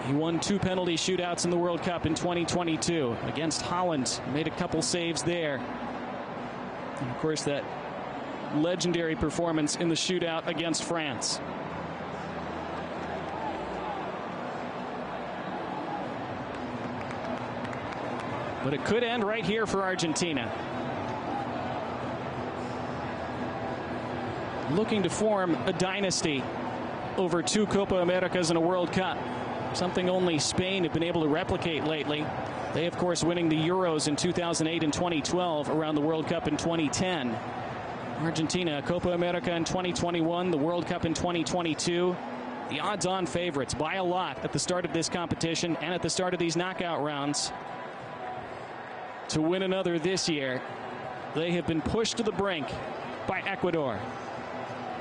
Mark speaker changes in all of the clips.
Speaker 1: He won 2 penalty shootouts in the World Cup in 2022 against Holland. Made a couple saves there. And of course, that legendary performance in the shootout against France. But it could end right here for Argentina. Looking to form a dynasty over 2 Copa Americas and a World Cup. Something only Spain have been able to replicate lately. They, of course, winning the Euros in 2008 and 2012, around the World Cup in 2010. Argentina, Copa America in 2021, the World Cup in 2022. The odds-on favorites by a lot at the start of this competition and at the start of these knockout rounds to win another this year. They have been pushed to the brink by Ecuador,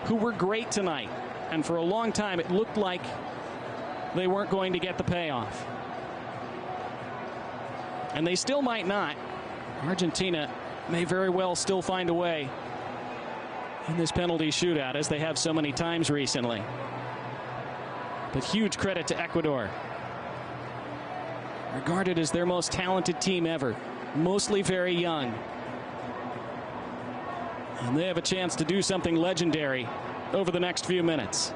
Speaker 1: who were great tonight. And for a long time, it looked like they weren't going to get the payoff. And they still might not. Argentina may very well still find a way in this penalty shootout, as they have so many times recently. But huge credit to Ecuador. Regarded as their most talented team ever. Mostly very young. And they have a chance to do something legendary over the next few minutes.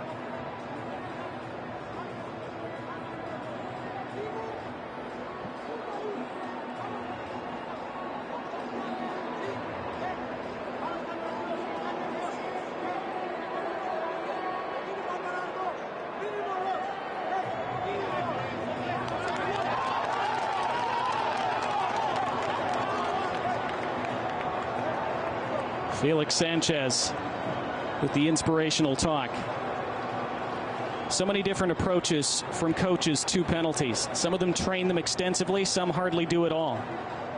Speaker 1: Felix Sanchez with the inspirational talk. So many different approaches from coaches to penalties. Some of them train them extensively, some hardly do it all.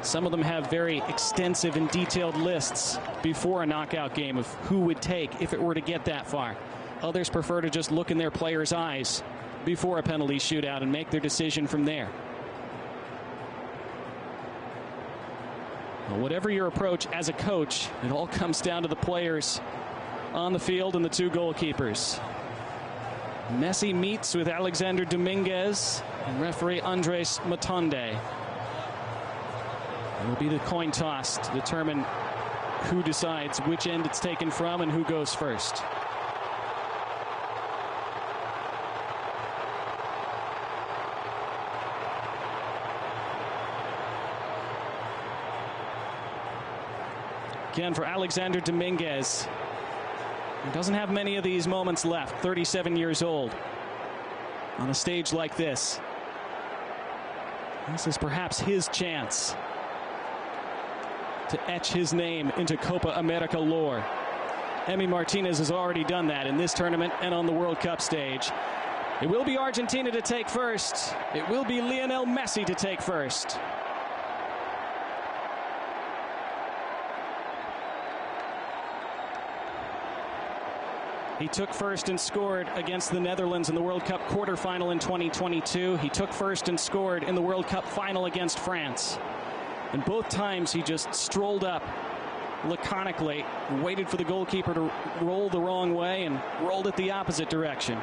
Speaker 1: Some of them have very extensive and detailed lists before a knockout game of who would take if it were to get that far. Others prefer to just look in their players' eyes before a penalty shootout and make their decision from there. Well, whatever your approach as a coach, it all comes down to the players on the field and the 2 goalkeepers. Messi meets with Alexander Dominguez and referee Andres Matonde. It will be the coin toss to determine who decides which end it's taken from and who goes first. Again for Alexander Dominguez. He doesn't have many of these moments left, 37 years old, on a stage like this. This is perhaps his chance to etch his name into Copa America lore. Emi Martinez has already done that in this tournament and on the World Cup stage. It will be Argentina to take first. It will be Lionel Messi to take first. He took first and scored against the Netherlands in the World Cup quarterfinal in 2022. He took first and scored in the World Cup final against France. And both times he just strolled up laconically, waited for the goalkeeper to roll the wrong way and rolled it the opposite direction.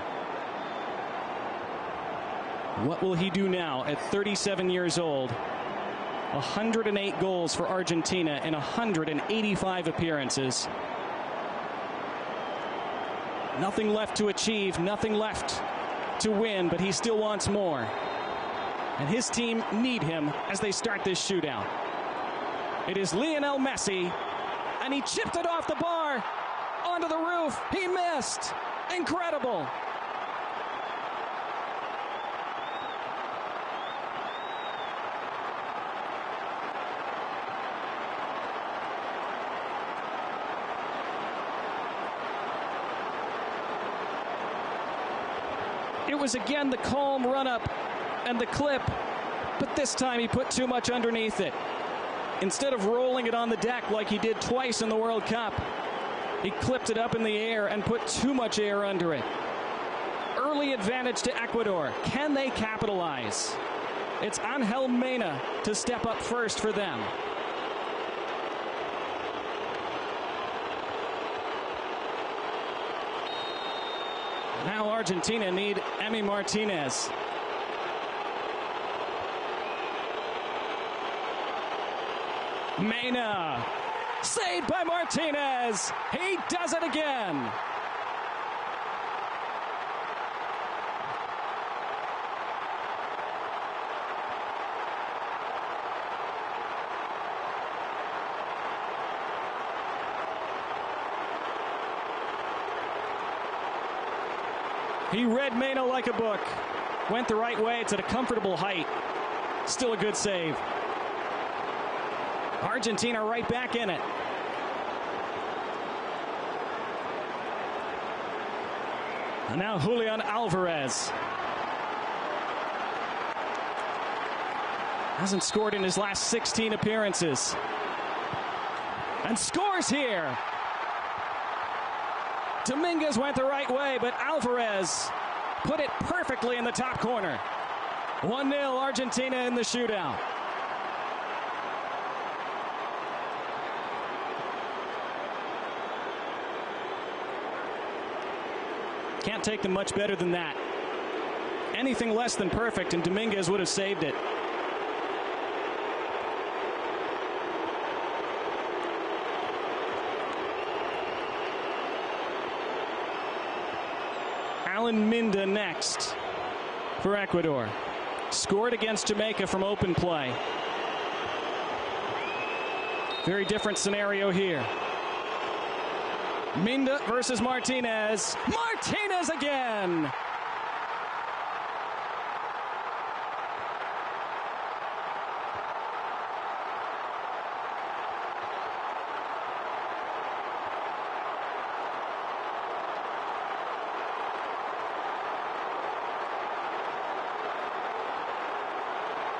Speaker 1: What will he do now at 37 years old? 108 goals for Argentina in 185 appearances. Nothing left to achieve, nothing left to win, but he still wants more. And his team need him as they start this shootout. It is Lionel Messi, and he chipped it off the bar onto the roof. He missed. Incredible. It was again the calm run-up and the clip, but this time he put too much underneath it. Instead of rolling it on the deck like he did twice in the World Cup, he clipped it up in the air and put too much air under it. Early advantage to Ecuador. Can they capitalize? It's Angel Mena to step up first for them. Now Argentina need Emi Martinez. Mena. Saved by Martinez. He does it again. He read Mena like a book. Went the right way. It's at a comfortable height. Still a good save. Argentina right back in it. And now Julian Alvarez. Hasn't scored in his last 16 appearances. And scores here. Dominguez went the right way, but Alvarez put it perfectly in the top corner. 1-0 Argentina in the shootout. Can't take them much better than that. Anything less than perfect, and Dominguez would have saved it. Alan Minda next for Ecuador. Scored against Jamaica from open play. Very different scenario here. Minda versus Martinez. Martinez again!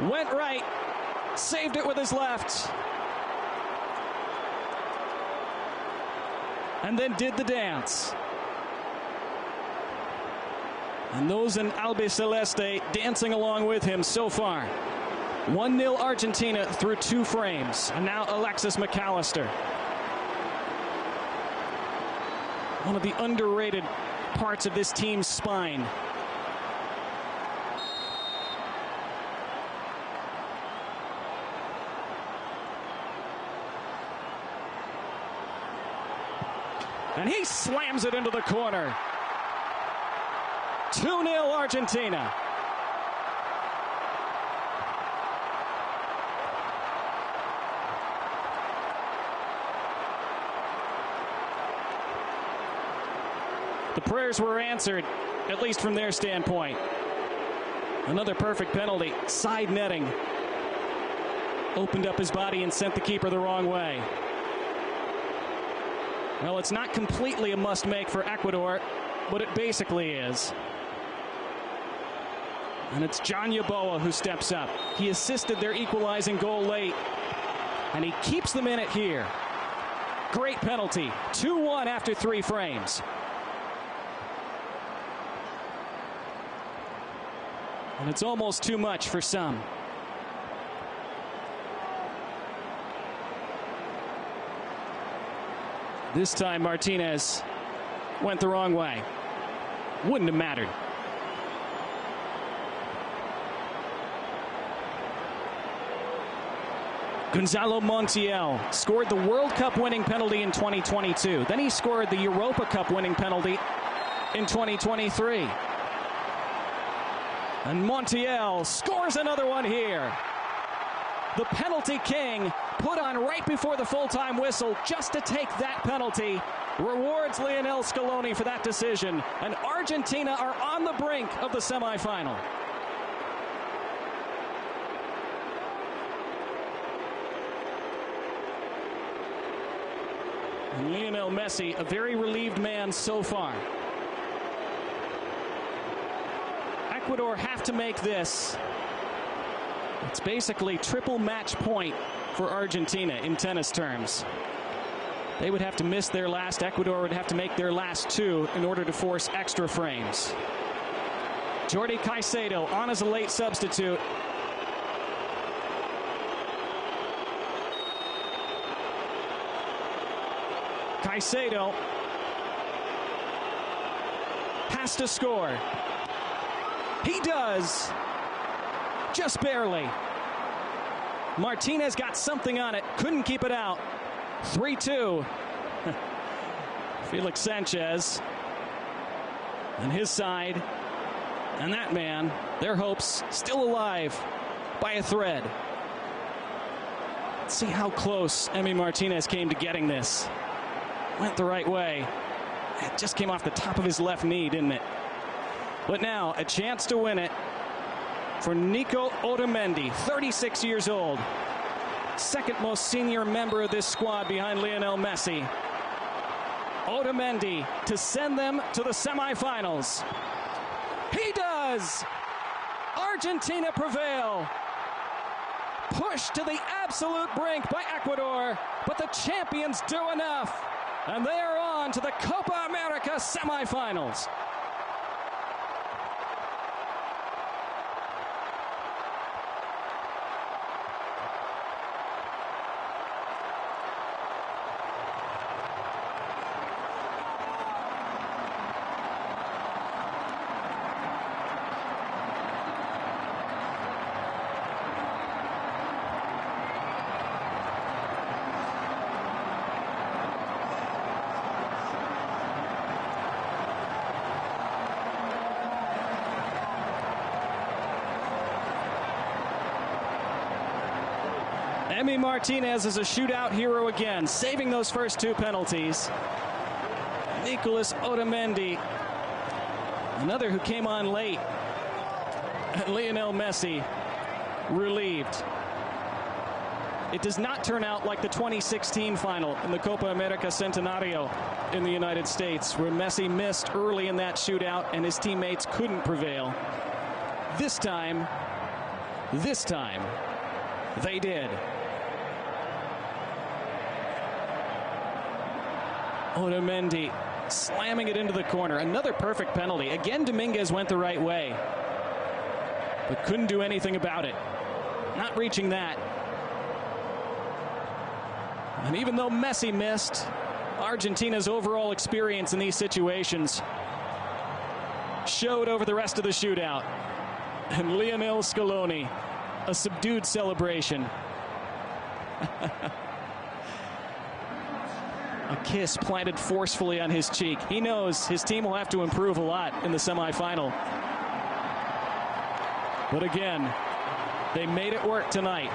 Speaker 1: Went right, saved it with his left. And then did the dance. And those in Albiceleste dancing along with him so far. 1-0 Argentina through 2 frames. And now Alexis McAllister. One of the underrated parts of this team's spine. And he slams it into the corner. 2-0 Argentina. The prayers were answered, at least from their standpoint. Another perfect penalty. Side netting. Opened up his body and sent the keeper the wrong way. Well, it's not completely a must-make for Ecuador, but it basically is. And it's John Yeboah who steps up. He assisted their equalizing goal late, and he keeps them in it here. Great penalty. 2-1 after 3 frames. And it's almost too much for some. This time Martinez went the wrong way. Wouldn't have mattered. Gonzalo Montiel scored the World Cup winning penalty in 2022. Then he scored the Europa Cup winning penalty in 2023. And Montiel scores another one here. The penalty king put on right before the full-time whistle just to take that penalty. Rewards Lionel Scaloni for that decision. And Argentina are on the brink of the semifinal. And Lionel Messi, a very relieved man so far. Ecuador have to make this. It's basically triple match point for Argentina in tennis terms. They would have to miss their last. Ecuador would have to make their last 2 in order to force extra frames. Jordi Caicedo on as a late substitute. Caicedo has to score. He does. Just barely. Martinez got something on it, couldn't keep it out. 3-2. Felix Sanchez on his side. And that man, their hopes still alive by a thread. Let's see how close Emi Martinez came to getting this. Went the right way. It just came off the top of his left knee, didn't it? But now, a chance to win it for Nico Otamendi, 36 years old. Second most senior member of this squad behind Lionel Messi. Otamendi to send them to the semifinals. He does! Argentina prevail. Pushed to the absolute brink by Ecuador, but the champions do enough. And they are on to the Copa America semifinals. Emi Martinez is a shootout hero again, saving those first two penalties. Nicolas Otamendi, another who came on late. And Lionel Messi, relieved. It does not turn out like the 2016 final in the Copa America Centenario in the United States, where Messi missed early in that shootout and his teammates couldn't prevail. This time, they did. Otamendi slamming it into the corner. Another perfect penalty. Again, Dominguez went the right way, but couldn't do anything about it. Not reaching that. And even though Messi missed, Argentina's overall experience in these situations showed over the rest of the shootout. And Lionel Scaloni, a subdued celebration. A kiss planted forcefully on his cheek. He knows his team will have to improve a lot in the semifinal. But again, they made it work tonight.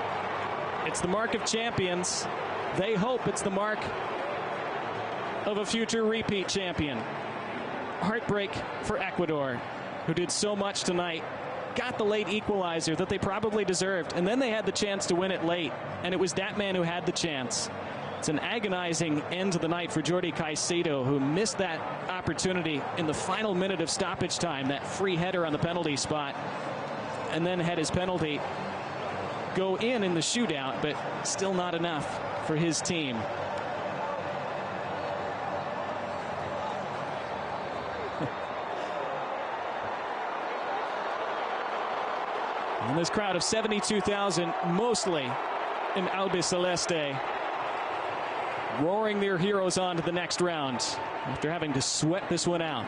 Speaker 1: It's the mark of champions. They hope it's the mark of a future repeat champion. Heartbreak for Ecuador, who did so much tonight. Got the late equalizer that they probably deserved, and then they had the chance to win it late, and it was that man who had the chance. It's an agonizing end to the night for Jordi Caicedo, who missed that opportunity in the final minute of stoppage time, that free header on the penalty spot, and then had his penalty go in the shootout, but still not enough for his team. And this crowd of 72,000, mostly in Albiceleste, roaring their heroes on to the next round after having to sweat this one out.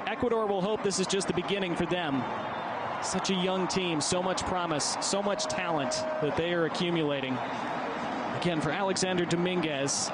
Speaker 1: Ecuador will hope this is just the beginning for them. Such a young team, so much promise, so much talent that they are accumulating. Again, for Alexander Dominguez,